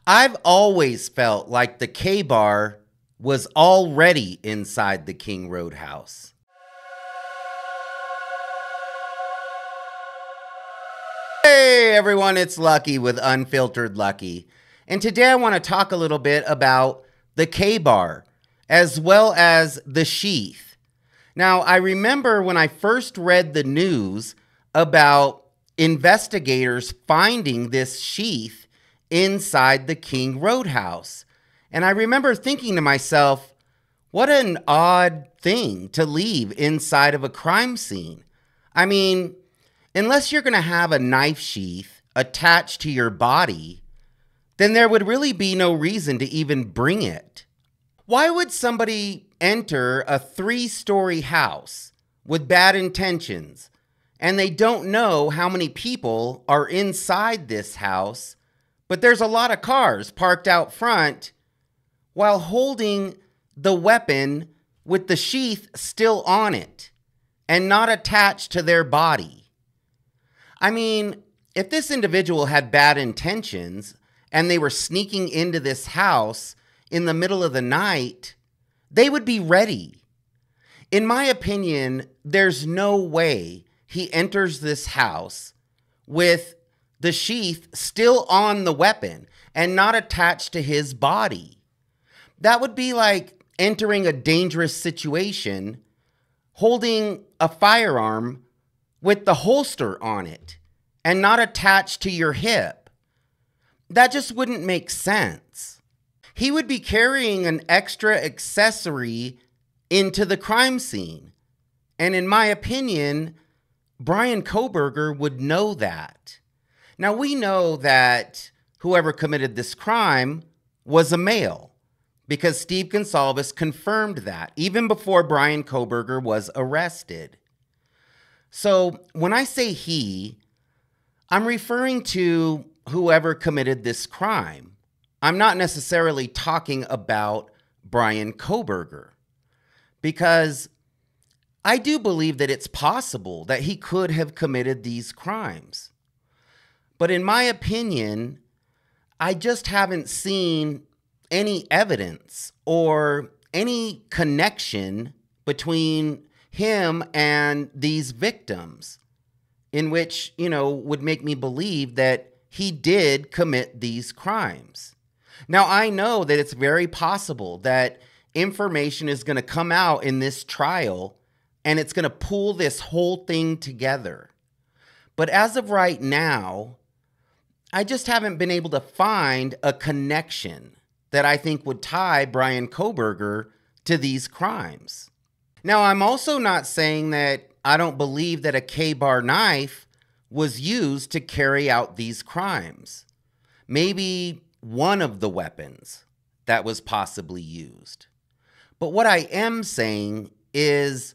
I've always felt like the K-Bar was already inside the King Roadhouse. Hey everyone, it's Lucky with Unfiltered Lucky. And today I want to talk a little bit about the K-Bar as well as the sheath. Now, I remember when I first read the news about investigators finding this sheath inside the King Roadhouse. And I remember thinking to myself, what an odd thing to leave inside of a crime scene. I mean, unless you're going to have a knife sheath attached to your body, then there would really be no reason to even bring it. Why would somebody enter a 3-story house with bad intentions and they don't know how many people are inside this house, but there's a lot of cars parked out front, while holding the weapon with the sheath still on it and not attached to their body? I mean, if this individual had bad intentions and they were sneaking into this house in the middle of the night, they would be ready. In my opinion, there's no way he enters this house with the sheath still on the weapon and not attached to his body. That would be like entering a dangerous situation, holding a firearm with the holster on it and not attached to your hip. That just wouldn't make sense. He would be carrying an extra accessory into the crime scene. And in my opinion, Bryan Kohberger would know that. Now, we know that whoever committed this crime was a male because Steve Gonsalves confirmed that even before Bryan Kohberger was arrested. So when I say he, I'm referring to whoever committed this crime. I'm not necessarily talking about Bryan Kohberger, because I do believe that it's possible that he could have committed these crimes. But in my opinion, I just haven't seen any evidence or any connection between him and these victims in which, would make me believe that he did commit these crimes. Now, I know that it's very possible that information is going to come out in this trial and it's going to pull this whole thing together. But as of right now, I just haven't been able to find a connection that I think would tie Bryan Kohberger to these crimes. Now, I'm also not saying that I don't believe that a K-Bar knife was used to carry out these crimes. Maybe one of the weapons that was possibly used. But what I am saying is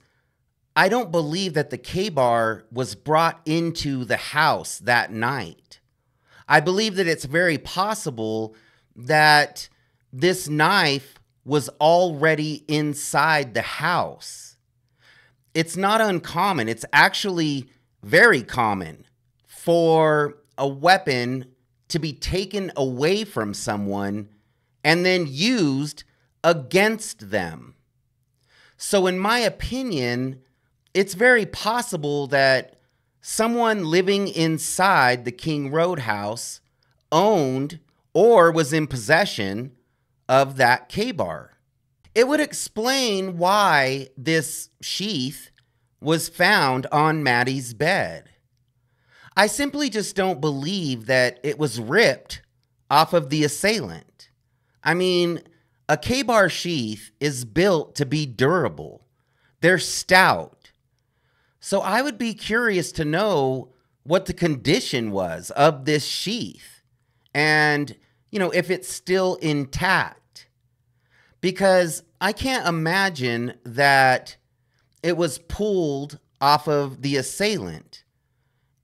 I don't believe that the K-Bar was brought into the house that night. I believe that it's very possible that this knife was already inside the house. It's not uncommon. It's actually very common for a weapon to be taken away from someone and then used against them. So in my opinion, it's very possible that someone living inside the King Roadhouse owned or was in possession of that K-Bar. It would explain why this sheath was found on Maddie's bed. I simply just don't believe that it was ripped off of the assailant. I mean, a K-Bar sheath is built to be durable. They're stout. So I would be curious to know what the condition was of this sheath and, if it's still intact. Because I can't imagine that it was pulled off of the assailant.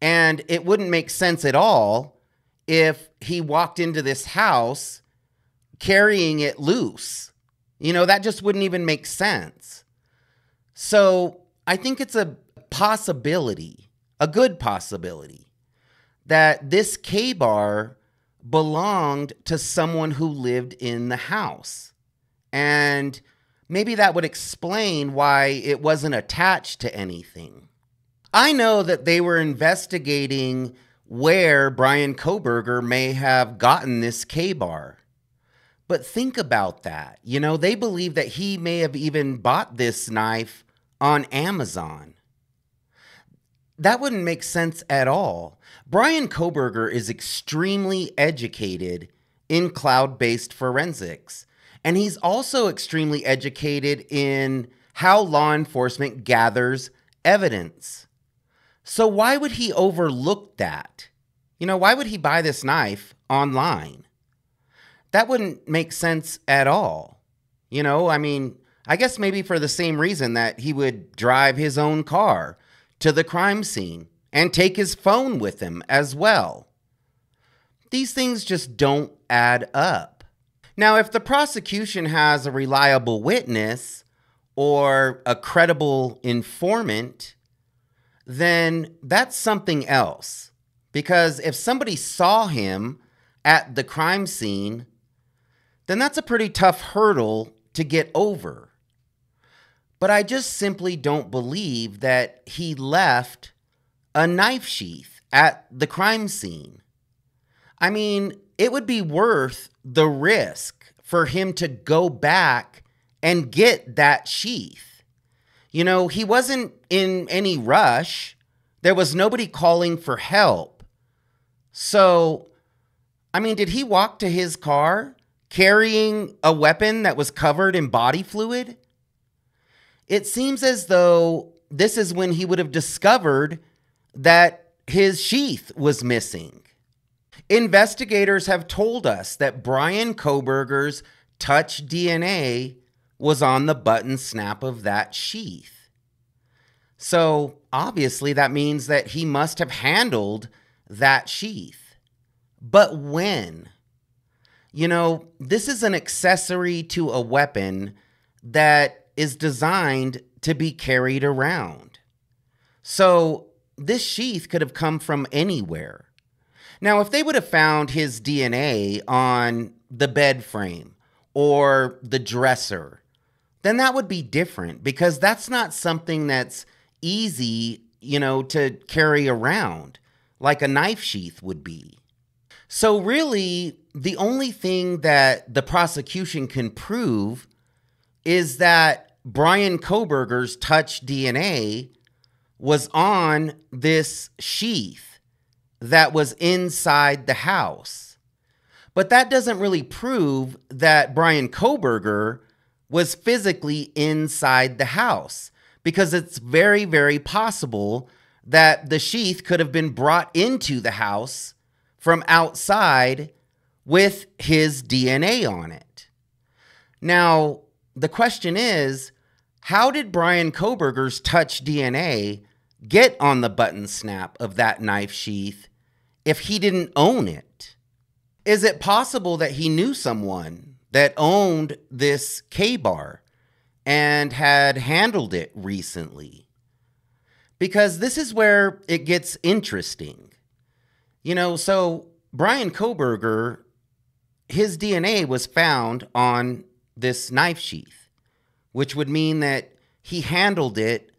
And it wouldn't make sense at all if he walked into this house carrying it loose. That just wouldn't even make sense. So I think it's a possibility, a good possibility, that this K-Bar belonged to someone who lived in the house. And maybe that would explain why it wasn't attached to anything. I know that they were investigating where Bryan Kohberger may have gotten this K-bar. But think about that. They believe that he may have even bought this knife on Amazon. That wouldn't make sense at all. Bryan Kohberger is extremely educated in cloud-based forensics. And he's also extremely educated in how law enforcement gathers evidence. So why would he overlook that? Why would he buy this knife online? That wouldn't make sense at all. I guess maybe for the same reason that he would drive his own car to the crime scene and take his phone with him as well. These things just don't add up. Now, if the prosecution has a reliable witness or a credible informant, then that's something else. Because if somebody saw him at the crime scene, then that's a pretty tough hurdle to get over. But I just simply don't believe that he left a knife sheath at the crime scene. It would be worth the risk for him to go back and get that sheath. He wasn't in any rush. There was nobody calling for help. So, did he walk to his car carrying a weapon that was covered in body fluid? It seems as though this is when he would have discovered that his sheath was missing. Investigators have told us that Bryan Kohberger's touch DNA was on the button snap of that sheath. So obviously that means that he must have handled that sheath. But when? This is an accessory to a weapon that is designed to be carried around. So this sheath could have come from anywhere. Now, if they would have found his DNA on the bed frame or the dresser, then that would be different because that's not something that's easy, to carry around like a knife sheath would be. So really, the only thing that the prosecution can prove is that Bryan Kohberger's touch DNA was on this sheath that was inside the house. But that doesn't really prove that Bryan Kohberger was physically inside the house, because it's very, very possible that the sheath could have been brought into the house from outside with his DNA on it. Now, the question is, how did Bryan Kohberger's touch DNA get on the button snap of that knife sheath if he didn't own it? Is it possible that he knew someone that owned this K-bar and had handled it recently? Because this is where it gets interesting. So Bryan Kohberger, his DNA was found on this knife sheath, which would mean that he handled it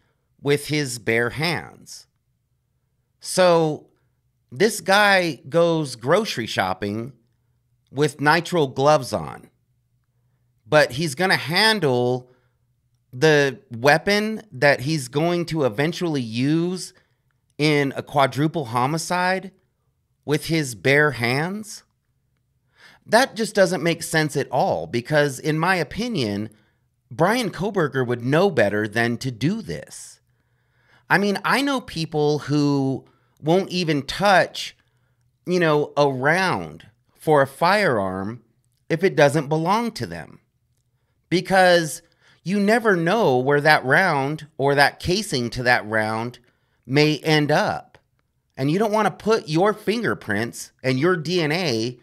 with his bare hands. So this guy goes grocery shopping with nitrile gloves on, but he's going to handle the weapon that he's going to eventually use in a quadruple homicide with his bare hands? That just doesn't make sense at all, because in my opinion, Bryan Kohberger would know better than to do this. I know people who won't even touch, a round for a firearm if it doesn't belong to them, because you never know where that round or that casing to that round may end up. And you don't want to put your fingerprints and your DNA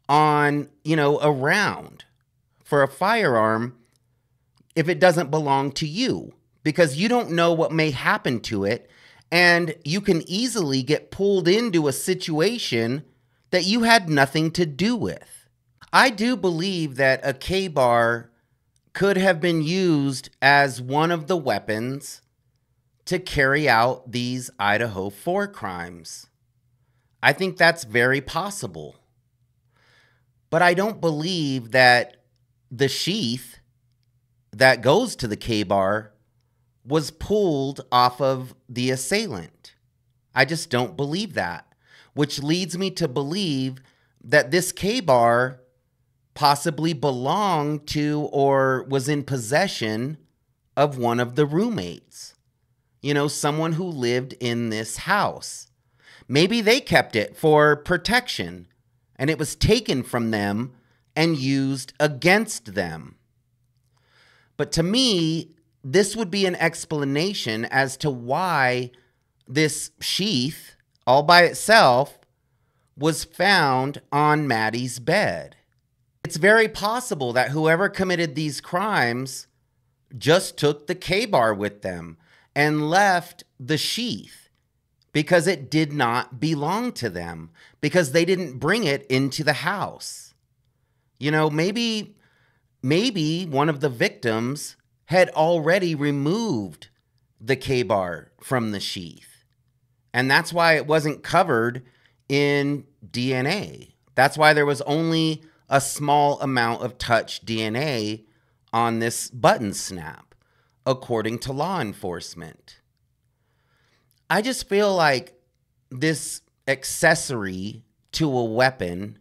on, a round for a firearm if it doesn't belong to you, because you don't know what may happen to it. And you can easily get pulled into a situation that you had nothing to do with. I do believe that a K-bar could have been used as one of the weapons to carry out these Idaho 4 crimes. I think that's very possible. But I don't believe that the sheath that goes to the K-bar was pulled off of the assailant. I just don't believe that, which leads me to believe that this K-bar possibly belonged to or was in possession of one of the roommates. You know, someone who lived in this house. Maybe they kept it for protection and it was taken from them and used against them. But to me, this would be an explanation as to why this sheath, all by itself, was found on Maddie's bed. It's very possible that whoever committed these crimes just took the K-bar with them and left the sheath because it did not belong to them, because they didn't bring it into the house. You know, maybe one of the victims had already removed the K-bar from the sheath, and that's why it wasn't covered in DNA. That's why there was only a small amount of touch DNA on this button snap, according to law enforcement. I just feel like this accessory to a weapon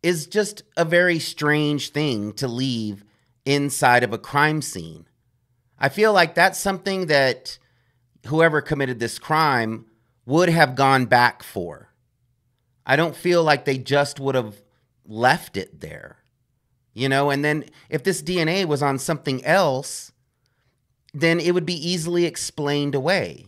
is just a very strange thing to leave inside of a crime scene. I feel like that's something that whoever committed this crime would have gone back for. I don't feel like they just would have left it there, you know, and then if this DNA was on something else, then it would be easily explained away.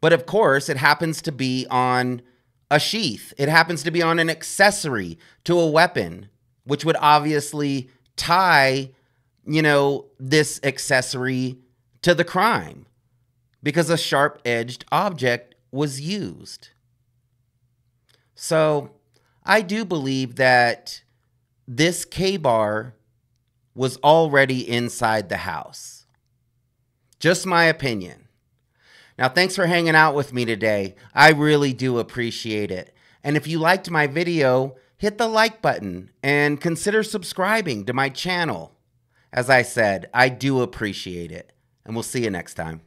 But of course, it happens to be on a sheath. It happens to be on an accessory to a weapon, which would obviously tie, you know, this accessory to the crime because a sharp-edged object was used. So I do believe that this K-bar was already inside the house. Just my opinion. Now, thanks for hanging out with me today. I really do appreciate it. And if you liked my video, hit the like button and consider subscribing to my channel. As I said, I do appreciate it. And we'll see you next time.